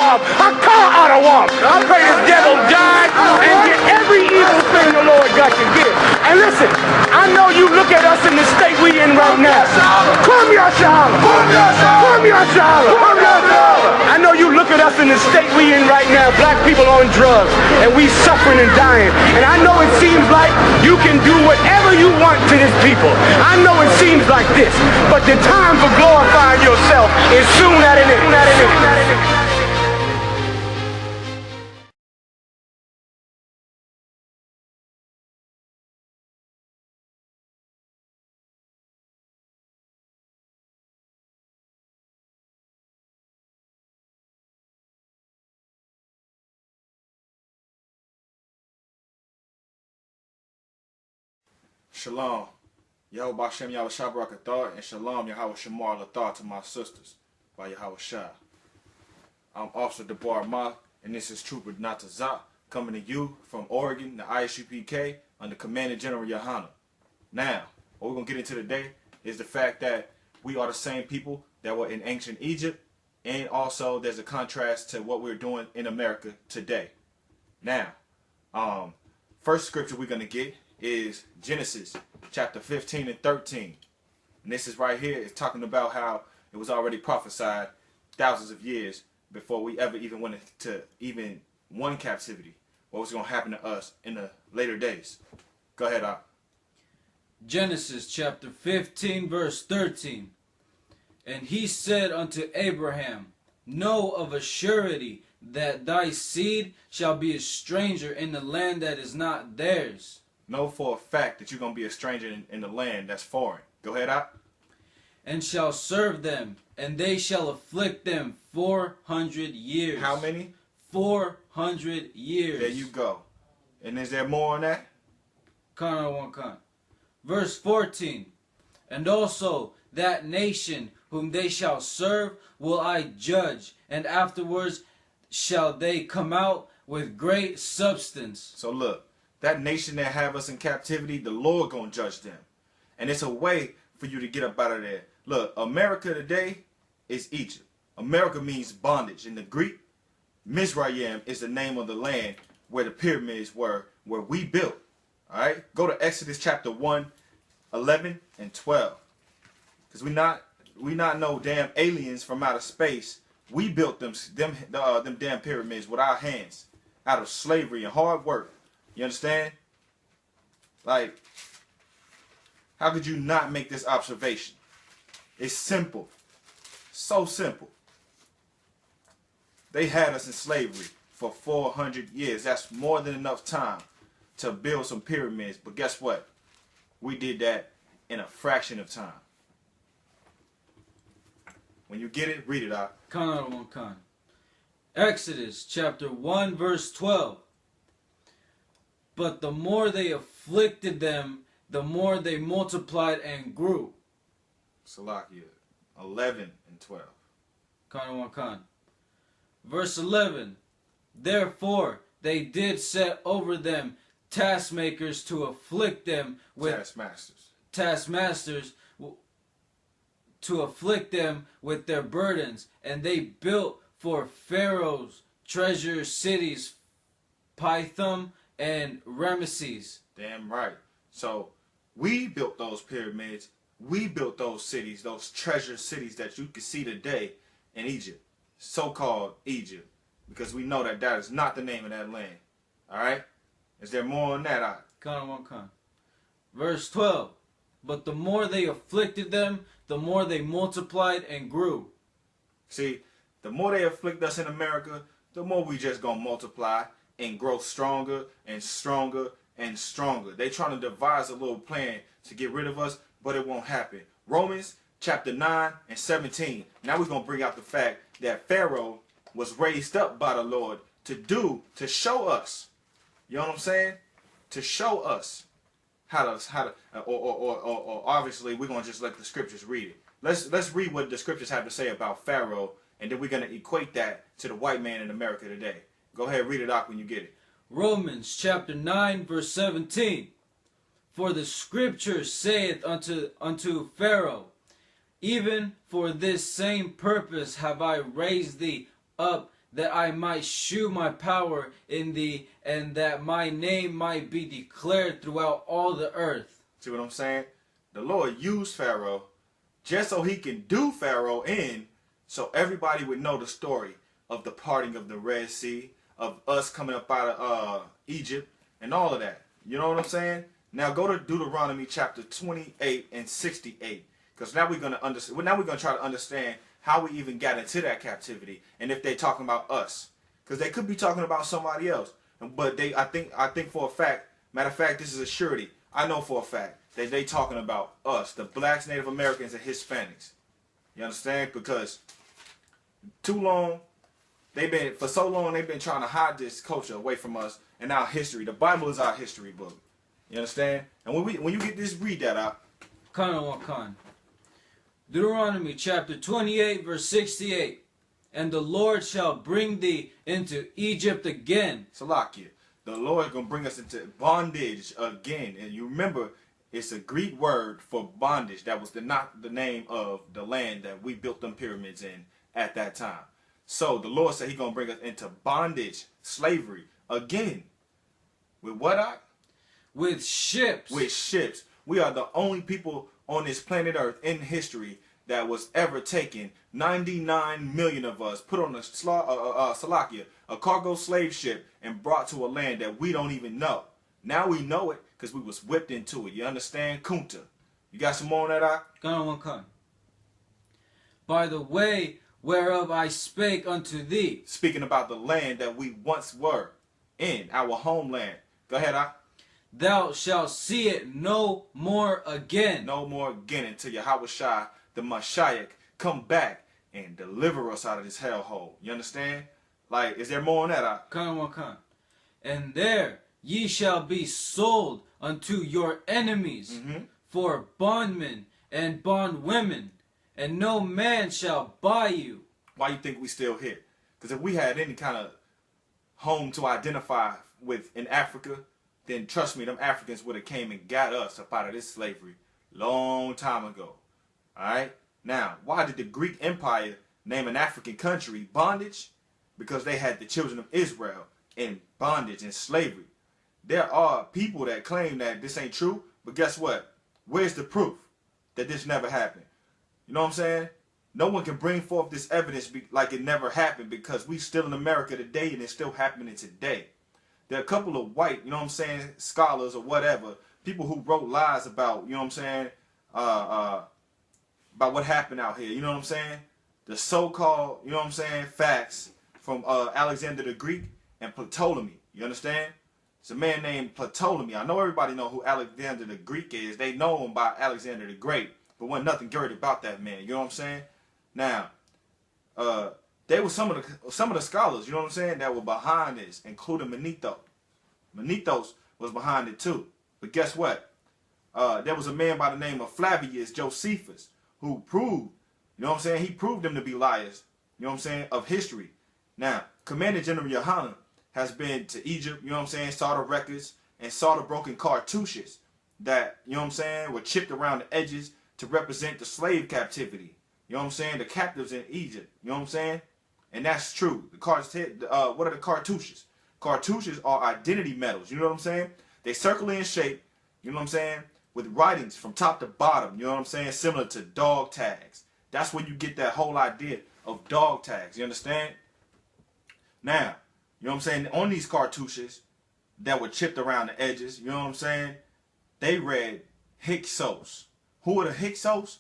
I call out of war. I pray this devil die and get every evil thing the Lord got to give. And listen, I know you look at us in the state we in right now. Come here, SHALAM. Come here, SHALAM. I know you look at us in the state we in right now. Black people on drugs, and we suffering and dying. And I know it seems like you can do whatever you want to this people. I know it seems like this, but the time for glorifying yourself is soon at an end. Shalom. Yahweh Hashem Yahweh Shah Barakathar, and Shalom Yahweh Shamar Lathar to my sisters by Yahweh Shah. I'm Officer Debar Ma, and this is Trooper Natazak coming to you from Oregon, the I.S.U.P.K, under Commander General Yahanna. Now, what we're going to get into today is the fact that we are the same people that were in ancient Egypt, and also there's a contrast to what we're doing in America today. Now, first scripture we're going to get is Genesis chapter 15 and 13. And this is right here. It's talking about how it was already prophesied thousands of years before we ever even went into even one captivity. What was going to happen to us in the later days. Go ahead, Op. Genesis chapter 15 verse 13. And he said unto Abraham, know of a surety that thy seed shall be a stranger in the land that is not theirs. Know for a fact that you're going to be a stranger in the land that's foreign. Go ahead, Op. And shall serve them, and they shall afflict them 400 years. How many? 400 years. There you go. And is there more on that? Verse 14. And also that nation whom they shall serve will I judge, and afterwards shall they come out with great substance. So look, that nation that have us in captivity, the Lord gonna judge them. And it's a way for you to get up out of there. Look, America today is Egypt. America means bondage. In the Greek, Mizraim is the name of the land where the pyramids were, where we built. Alright? Go to Exodus chapter 1, 11 and 12. Because we not no damn aliens from outer space. We built them damn pyramids with our hands out of slavery and hard work. You understand? Like, how could you not make this observation? It's simple. So simple. They had us in slavery for 400 years. That's more than enough time to build some pyramids. But guess what? We did that in a fraction of time. When you get it, read it out. Exodus chapter 1 verse 12. But the more they afflicted them, the more they multiplied and grew. Salakia 11 and 12. Verse 11. Therefore they did set over them taskmakers to afflict them with taskmasters to afflict them with their burdens, and they built for Pharaoh's treasure cities, Pithom and Ramesses. Damn right. So we built those pyramids. We built those cities, those treasure cities that you can see today in Egypt, so-called Egypt, because we know that that is not the name of that land. All right. Is there more on that? Verse 12. But the more they afflicted them, the more they multiplied and grew. See, the more they afflict us in America, the more we just gonna multiply and grow stronger and stronger and stronger. They trying to devise a little plan to get rid of us, but it won't happen. Romans chapter 9 and 17. Now we're gonna bring out the fact that Pharaoh was raised up by the Lord to show us. You know what I'm saying? To show us how to obviously we're gonna just let the scriptures read it. Let's read what the scriptures have to say about Pharaoh, and then we're gonna equate that to the white man in America today. Go ahead, read it out when you get it. Romans chapter 9 verse 17. For the scripture saith unto Pharaoh, even for this same purpose have I raised thee up, that I might shew my power in thee, and that my name might be declared throughout all the earth. See what I'm saying? The Lord used Pharaoh just so he can do Pharaoh in, so everybody would know the story of the parting of the Red Sea, of us coming up out of Egypt, and all of that. You know what I'm saying? Now go to Deuteronomy chapter 28 and 68, because now we're gonna understand. Now we're gonna try to understand how we even got into that captivity, and if they're talking about us, because they could be talking about somebody else. But I think for a fact, matter of fact, this is a surety. I know for a fact that they talking about us, the blacks, Native Americans, and Hispanics. You understand? Because for so long they've been trying to hide this culture away from us and our history. The Bible is our history book. You understand? And when you get this, read that out. Con. Deuteronomy chapter 28 verse 68. And the Lord shall bring thee into Egypt again. Salakia. The Lord gonna bring us into bondage again. And you remember, it's a Greek word for bondage. That was not the name of the land that we built them pyramids in at that time. So the Lord said He's gonna bring us into bondage, slavery again. With what? With ships. With ships. We are the only people on this planet Earth in history that was ever taken. 99 million of us put on a a cargo slave ship, and brought to a land that we don't even know. Now we know it because we was whipped into it. You understand? Kunta. You got some more on that? Con. By the way whereof I spake unto thee. Speaking about the land that we once were in, our homeland. Go ahead, Thou shalt see it no more again. No more again until Yahawashi, the Mashiach, come back and deliver us out of this hellhole. You understand? Like, is there more on that? Con. And there ye shall be sold unto your enemies for bondmen and bondwomen, and no man shall buy you. Why you think we still here? Because if we had any kind of home to identify with in Africa, then trust me, them Africans would have came and got us up out of this slavery long time ago. Alright? Now, why did the Greek Empire name an African country bondage? Because they had the children of Israel in bondage and slavery. There are people that claim that this ain't true, but guess what? Where's the proof that this never happened? You know what I'm saying? No one can bring forth this evidence like it never happened, because we still in America today and it's still happening today. There are a couple of white, you know what I'm saying, scholars or whatever, people who wrote lies about, you know what I'm saying, about what happened out here. You know what I'm saying? The so-called, you know what I'm saying, facts from Alexander the Greek and Ptolemy. You understand? It's a man named Ptolemy. I know everybody know who Alexander the Greek is. They know him by Alexander the Great, but wasn't nothing great about that man. You know what I'm saying? Now, they were some of the scholars, you know what I'm saying, that were behind this, including Manetho. Manethos was behind it too. But guess what? There was a man by the name of Flavius Josephus who proved, you know what I'm saying, he proved them to be liars, you know what I'm saying, of history. Now, Commander General Yohanna has been to Egypt, you know what I'm saying, saw the records and saw the broken cartouches that, you know what I'm saying, were chipped around the edges to represent the slave captivity. You know what I'm saying? The captives in Egypt. You know what I'm saying? And that's true. What are the cartouches? Cartouches are identity medals. You know what I'm saying? They circular in shape. You know what I'm saying? With writings from top to bottom. You know what I'm saying? Similar to dog tags. That's where you get that whole idea of dog tags. You understand? Now, you know what I'm saying? On these cartouches that were chipped around the edges, you know what I'm saying? They read Hyksos. Who are the Hyksos?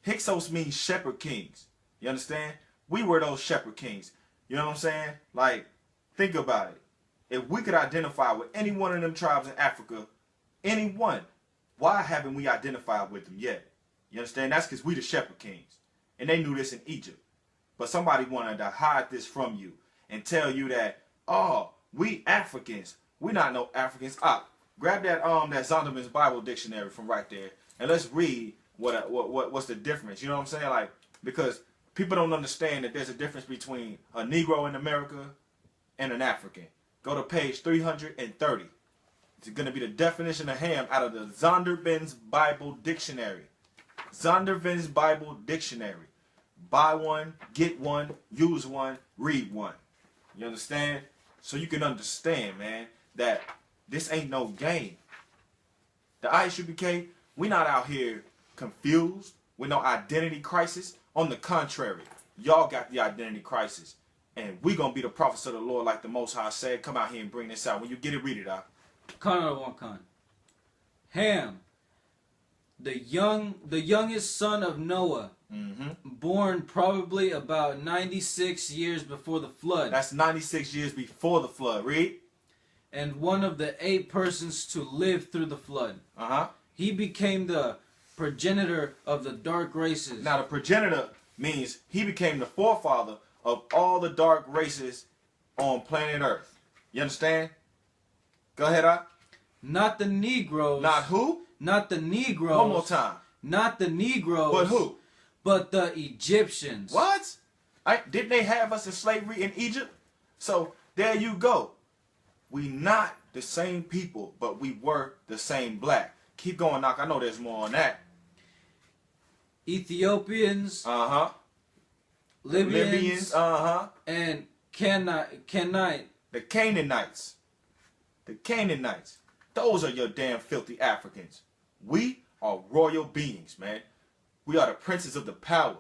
Hyksos means shepherd kings. You understand? We were those shepherd kings. You know what I'm saying? Like, think about it. If we could identify with any one of them tribes in Africa, any one, why haven't we identified with them yet? You understand? That's because we the shepherd kings. And they knew this in Egypt. But somebody wanted to hide this from you and tell you that, oh, we Africans. We not no Africans. Grab that Zondervan's Bible dictionary from right there, and let's read what's the difference. You know what I'm saying? Like, because people don't understand that there's a difference between a Negro in America and an African. Go to page 330. It's going to be the definition of ham out of the Zondervan's Bible Dictionary. Zondervan's Bible Dictionary. Buy one, get one, use one, read one. You understand? So you can understand, man, that this ain't no game. The I.S.U.P.K, we not out here confused with no identity crisis. On the contrary, y'all got the identity crisis. And we gonna be the prophets of the Lord like the Most High said. Come out here and bring this out. When you get it, read it out. Con. Ham, the youngest son of Noah, born probably about 96 years before the flood. That's 96 years before the flood. Read. And one of the 8 persons to live through the flood. He became the progenitor of the dark races. Now the progenitor means he became the forefather of all the dark races on planet Earth. You understand? Go ahead, Not the Negroes. Not who? Not the Negroes. One more time. Not the Negroes. But who? But the Egyptians. What? Didn't they have us in slavery in Egypt? So there you go. We not the same people, but we were the same black. Keep going, Knock. I know there's more on that. Ethiopians. Libyans. And Canaanite. The Canaanites. The Canaanites. Those are your damn filthy Africans. We are royal beings, man. We are the princes of the power.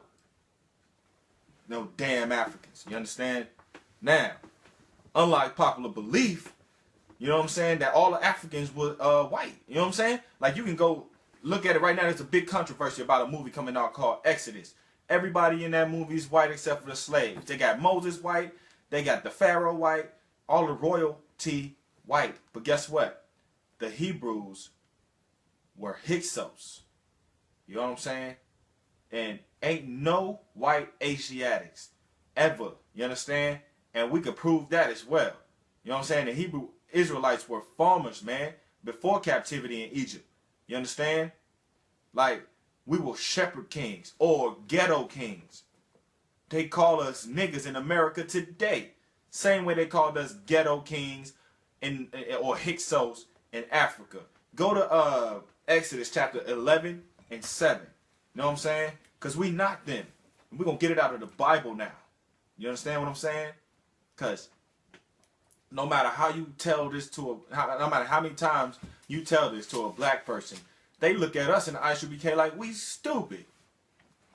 No damn Africans. You understand? Now, unlike popular belief, you know what I'm saying, that all the Africans were white. You know what I'm saying? Like, you can go look at it right now. There's a big controversy about a movie coming out called Exodus. Everybody in that movie is white except for the slaves. They got Moses white. They got the Pharaoh white. All the royalty white. But guess what? The Hebrews were Hyksos. You know what I'm saying? And ain't no white Asiatics ever. You understand? And we could prove that as well. You know what I'm saying? The Hebrew Israelites were farmers, man, before captivity in Egypt. You understand? Like, we were shepherd kings or ghetto kings. They call us niggas in America today. Same way they called us ghetto kings or Hyksos in Africa. Go to Exodus chapter 11 and 7. You know what I'm saying? Because we not them. We're going to get it out of the Bible now. You understand what I'm saying? Because no matter how you tell this to no matter how many times you tell this to a black person, they look at us in the I.S.U.P.K like we stupid.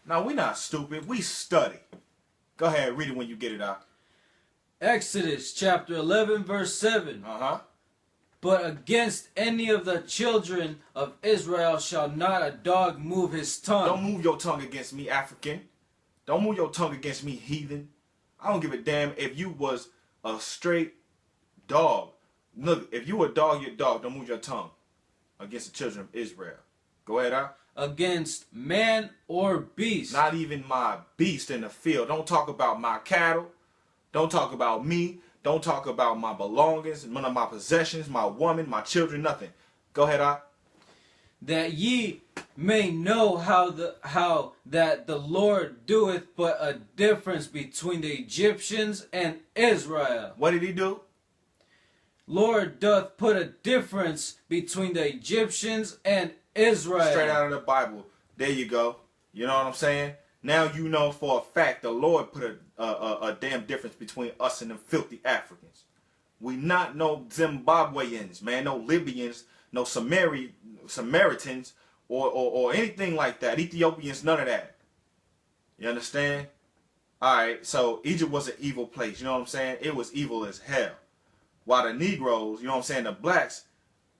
Now, we not stupid. We study. Go ahead, read it when you get it out. Exodus chapter 11 verse 7. But against any of the children of Israel shall not a dog move his tongue. Don't move your tongue against me, African. Don't move your tongue against me, heathen. I don't give a damn if you was a straight dog. Look, if you a dog, you're a dog. Don't move your tongue against the children of Israel. Go ahead, Against man or beast. Not even my beast in the field. Don't talk about my cattle. Don't talk about me. Don't talk about my belongings, none of my possessions, my woman, my children, nothing. Go ahead, That ye may know how that the Lord doeth but a difference between the Egyptians and Israel. What did he do? Lord doth put a difference between the Egyptians and Israel. Straight out of the Bible. There you go. You know what I'm saying? Now you know for a fact the Lord put a damn difference between us and them filthy Africans. We not no Zimbabweans, man, no Libyans, no Samaritans, or anything like that. Ethiopians, none of that. You understand? Alright, so Egypt was an evil place, you know what I'm saying? It was evil as hell. While the Negroes, you know what I'm saying, the blacks,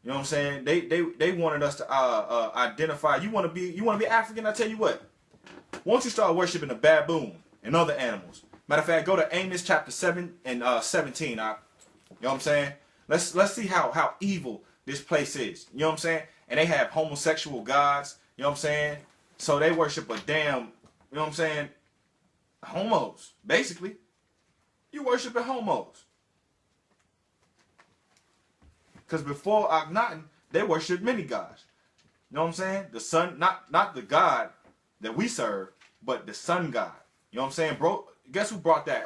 you know what I'm saying, they wanted us to identify. You wanna be African, I tell you what. Once you start worshiping a baboon and other animals. Matter of fact, go to Amos chapter 7 and 17. You know what I'm saying? Let's see how evil this place is. You know what I'm saying? And they have homosexual gods. You know what I'm saying? So they worship a damn, you know what I'm saying, homos, basically. You worshiping homos. Because before Akhenaten, they worshiped many gods. You know what I'm saying? The sun, not the God that we serve, but the sun god. You know what I'm saying, bro? Guess who brought that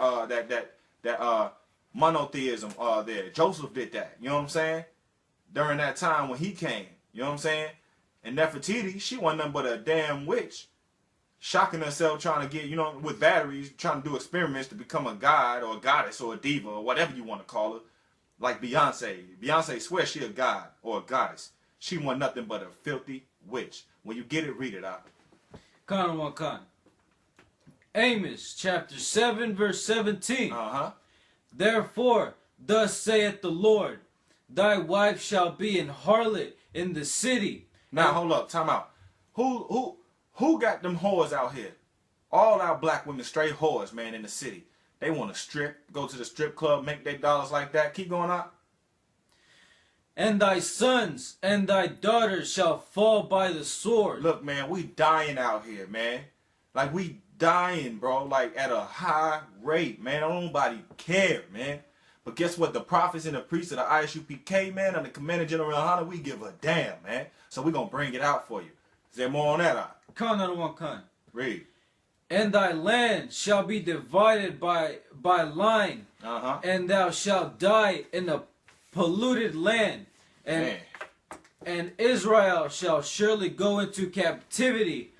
monotheism there? Joseph did that. You know what I'm saying? During that time when he came. You know what I'm saying? And Nefertiti, she wasn't nothing but a damn witch. shocking herself trying to get, you know, with batteries, trying to do experiments to become a god or a goddess or a diva or whatever you want to call her. Like Beyonce. Beyonce swears she a god or a goddess. She want nothing but a filthy witch. When you get it, read it out. Con. Amos chapter 7 verse 17. Therefore, thus saith the Lord, thy wife shall be an harlot in the city. Now hold up, time out. Who got them whores out here? All our black women straight whores, man, in the city. They want to strip, go to the strip club, make their dollars like that. Keep going out. And thy sons and thy daughters shall fall by the sword. Look, man, we dying out here, man. Like, we dying, bro, like at a high rate, man. Don't nobody care, man. But guess what? The prophets and the priests of the I.S.U.P.K, man, and the Commander General YAHANNA, we give a damn, man. So we gonna bring it out for you. Is there more on that? Con. Read. And thy land shall be divided by line, and thou shalt die in a polluted land, and Israel shall surely go into captivity,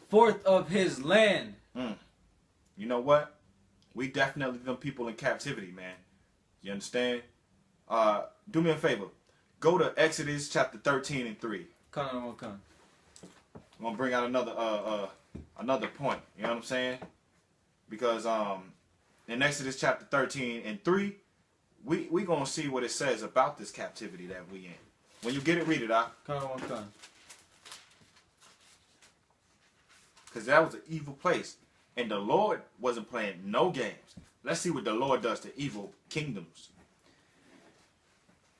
forth of his land. You know what? We definitely them people in captivity, man. You understand? Do me a favor. Go to Exodus chapter 13 and 3. Con. I'm gonna bring out another point. You know what I'm saying? Because in Exodus chapter 13 and 3, we gonna see what it says about this captivity that we in. When you get it, read it out. Con. Because that was an evil place. And the Lord wasn't playing no games. Let's see what the Lord does to evil kingdoms.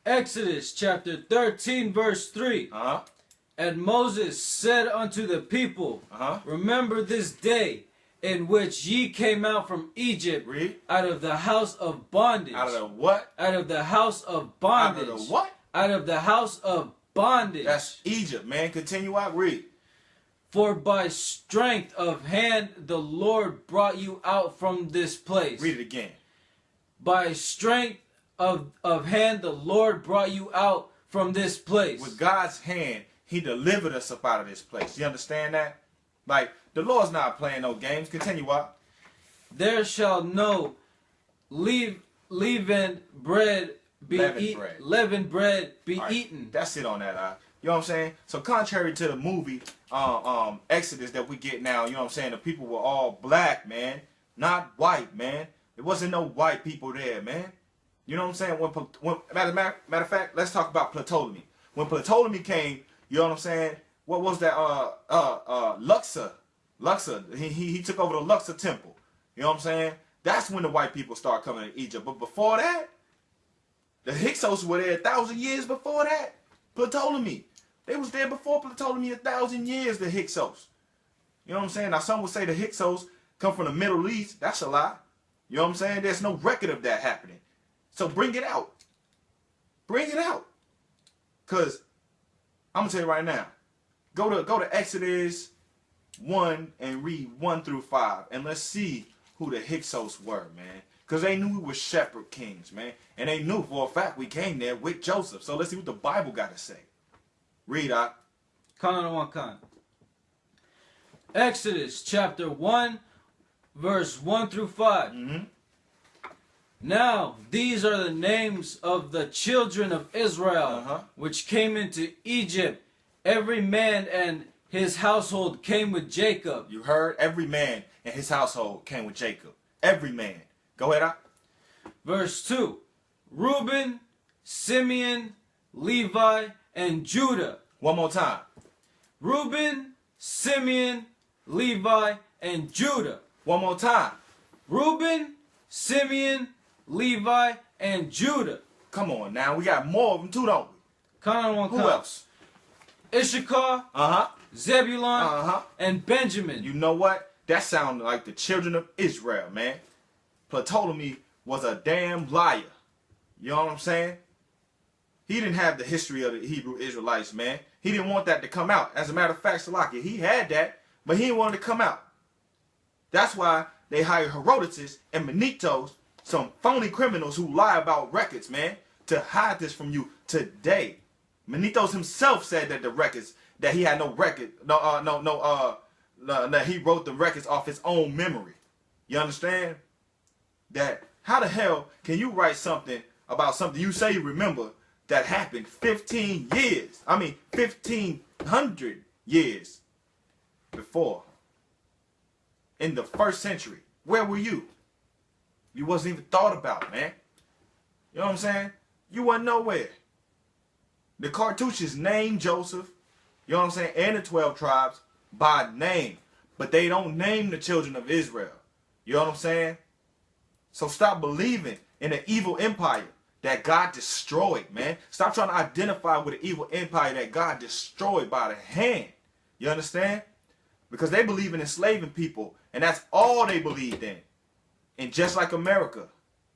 Exodus chapter 13 verse 3. And Moses said unto the people, remember this day in which ye came out from Egypt, out of the house of bondage. Out of the what? Out of the house of bondage. Out of the what? Out of the house of bondage. That's Egypt, man. Continue out, read. For by strength of hand the Lord brought you out from this place. Read it again. By strength of hand the Lord brought you out from this place. With God's hand, he delivered us up out of this place. You understand that? Like, the Lord's not playing no games. Continue out. There shall no leavened bread be eaten. That's it on that. You know what I'm saying? So contrary to the movie Exodus that we get now, you know what I'm saying? The people were all black, man. Not white, man. There wasn't no white people there, man. You know what I'm saying? When matter of fact, let's talk about Ptolemy. When Ptolemy came, you know what I'm saying? What was that? Luxor. He took over the Luxor temple. You know what I'm saying? That's when the white people start coming to Egypt. But before that, the Hyksos were there 1,000 years before that. Ptolemy. They was there before Ptolemy 1,000 years, the Hyksos. You know what I'm saying? Now, some would say the Hyksos come from the Middle East. That's a lie. You know what I'm saying? There's no record of that happening. So bring it out. Bring it out. Because I'm going to tell you right now. Go to Exodus 1 and read 1 through 5. And let's see who the Hyksos were, man. Because they knew we were shepherd kings, man. And they knew for a fact we came there with Joseph. So let's see what the Bible got to say. Read out. Con. Exodus chapter 1, verse 1 through 5. Now, these are the names of the children of Israel, which came into Egypt. Every man and his household came with Jacob. You heard? Every man and his household came with Jacob. Every man. Go ahead. Verse 2. Reuben, Simeon, Levi, and Judah. One more time. Reuben, Simeon, Levi, and Judah. One more time. Reuben, Simeon, Levi, and Judah. Come on now. We got more of them too, don't we? Who else? Issachar, Zebulun, and Benjamin. You know what? That sounded like the children of Israel, man. Ptolemy was a damn liar. You know what I'm saying? He didn't have the history of the Hebrew Israelites, man. He didn't want that to come out. As a matter of fact, Salaki, he had that, but he didn't want it to come out. That's why they hired Herodotus and Manitos, some phony criminals who lie about records, man, to hide this from you today. Manitos himself said that the records, that he had no record, that he wrote the records off his own memory. You understand? That how the hell can you write something about something you say you remember that happened 1500 years before, in the 1st century? Where were you? You wasn't even thought about, man. You know what I'm saying? You wasn't nowhere. The cartouches named Joseph, you know what I'm saying, and the 12 tribes by name, but they don't name the children of Israel. You know what I'm saying? So stop believing in an evil empire that God destroyed, man. Stop trying to identify with an evil empire that God destroyed by the hand. You understand? Because they believe in enslaving people, and that's all they believed in. And just like America.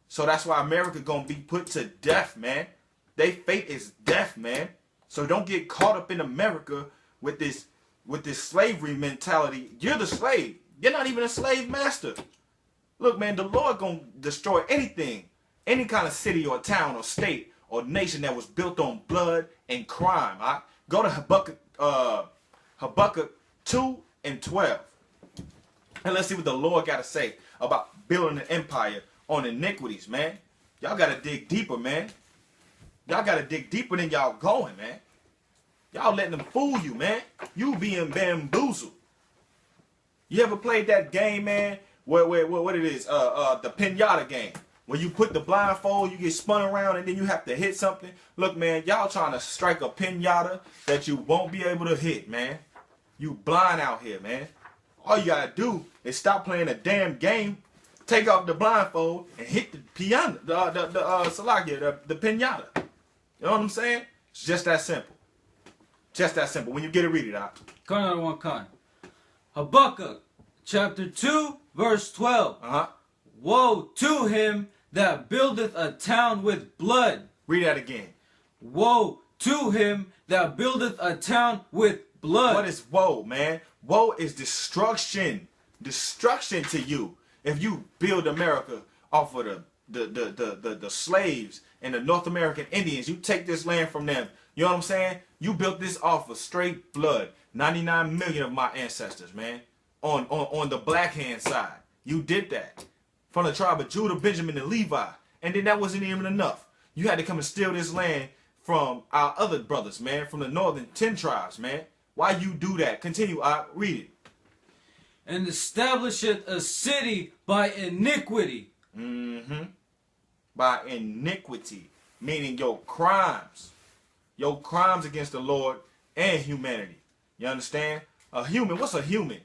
So that's why America gonna be put to death, man. Their fate is death, man. So don't get caught up in America with this slavery mentality. You're the slave. You're not even a slave master. Look, man, the Lord gonna destroy anything, any kind of city or town or state or nation that was built on blood and crime. All right? Go to Habakkuk 2:12. And let's see what the Lord got to say about building an empire on iniquities, man. Y'all got to dig deeper, man. Y'all got to dig deeper than y'all going, man. Y'all letting them fool you, man. You being bamboozled. You ever played that game, man? What it is? The pinata game. When you put the blindfold, you get spun around and then you have to hit something. Look, man, y'all trying to strike a pinata that you won't be able to hit, man. You blind out here, man. All you gotta do is stop playing a damn game, take off the blindfold, and hit the piano, the pinata. You know what I'm saying? It's just that simple. Just that simple. When you get it, read it out. Habakkuk chapter 2 verse 12. Woe to him that buildeth a town with blood. Read that again. Woe to him that buildeth a town with blood. What is woe, man? Woe is destruction. Destruction to you. If you build America off of the slaves and the North American Indians, you take this land from them. You know what I'm saying? You built this off of straight blood. 99 million of my ancestors, man. On the black hand side. You did that. From the tribe of Judah, Benjamin, and Levi. And then that wasn't even enough. You had to come and steal this land from our other brothers, man. From the northern 10 tribes, man. Why you do that? Continue, read it. And establisheth a city by iniquity. By iniquity. Meaning your crimes. Your crimes against the Lord and humanity. You understand? A human, what's a human?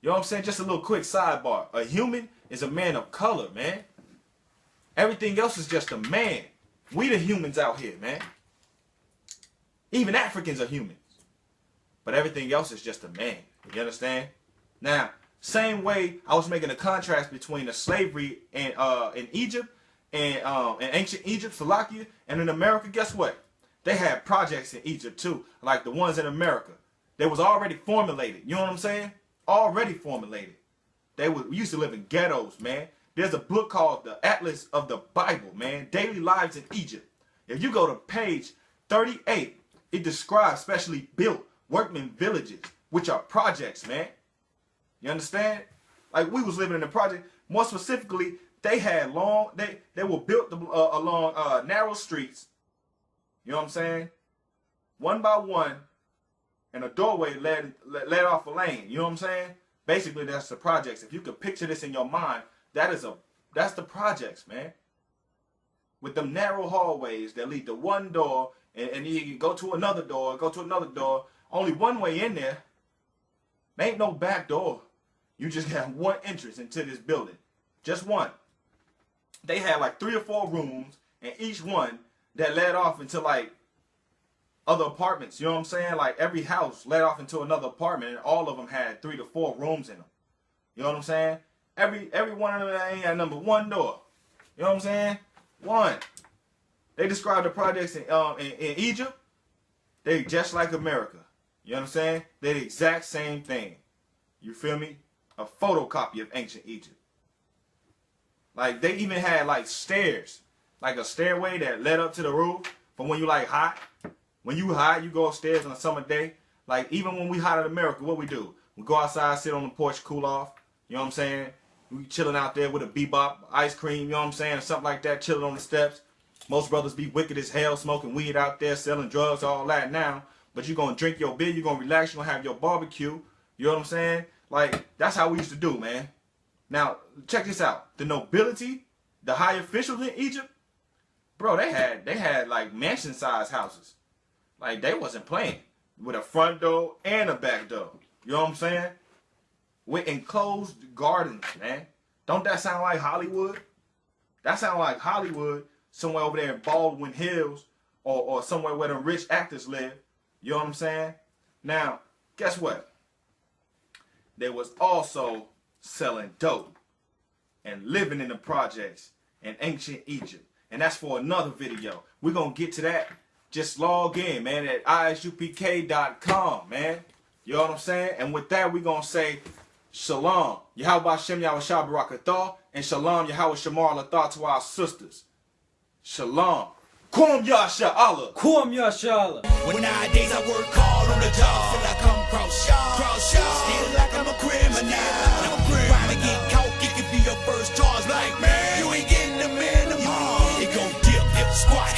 You know what I'm saying? Just a little quick sidebar. A human is a man of color, man. Everything else is just a man. We the humans out here, man. Even Africans are humans. But everything else is just a man. You understand? Now, same way I was making a contrast between the slavery in Egypt and in ancient Egypt, Salakia, and in America, guess what? They had projects in Egypt too, like the ones in America. They was already formulated. You know what I'm saying? Already formulated. We used to live in ghettos, man. There's a book called The Atlas of the Bible, man. Daily Lives in Egypt. If you go to page 38, it describes specially built workman villages, which are projects, man. You understand? Like we was living in a project. More specifically, they had they were built along narrow streets. You know what I'm saying? One by one, and a doorway led off a lane. You know what I'm saying? Basically, that's the projects. If you could picture this in your mind, that's the projects, man. With them narrow hallways that lead to one door, and you can go to another door, Only one way in there. There ain't no back door. You just got one entrance into this building. Just one. They had like 3 or 4 rooms, and each one that led off into like other apartments. You know what I'm saying? Like every house led off into another apartment, and all of them had 3 to 4 rooms in them. You know what I'm saying? Every one of them ain't had number 1 door. You know what I'm saying? 1. They described the projects in Egypt. They just like America. You know what I'm saying? They're the exact same thing. You feel me? A photocopy of ancient Egypt. Like they even had like stairs, like a stairway that led up to the roof. From when you like hot, when you hot, you go upstairs on a summer day. Like even when we hot in America, what we do? We go outside, sit on the porch, cool off. You know what I'm saying? We chilling out there with a bebop, ice cream, you know what I'm saying? Or something like that, chilling on the steps. Most brothers be wicked as hell, smoking weed out there, selling drugs, all that now. But you're going to drink your beer, you're going to relax, you're going to have your barbecue. You know what I'm saying? Like, that's how we used to do, man. Now, check this out. The nobility, the high officials in Egypt, bro, they had like mansion-sized houses. Like, they wasn't playing. With a front door and a back door. You know what I'm saying? With enclosed gardens, man. Don't that sound like Hollywood? That sound like Hollywood, somewhere over there in Baldwin Hills, or somewhere where the rich actors live. You know what I'm saying? Now, guess what? They was also selling dope and living in the projects in ancient Egypt. And that's for another video. We're going to get to that. Just log in, man, at ISUPK.com, man. You know what I'm saying? And with that, we're going to say Shalom. Yahweh Shem Yahweh Barakatah. And Shalom Yahweh Shamar Lathah to our sisters. Shalom. Kum Yasha Allah. Kum Yashala. When nowadays I work hard on the job till I come cross y'all. Still like I'm a criminal. Crime and get caught, it could be your first charge. Like, man, you ain't getting the minimum. It gon' dip, squat,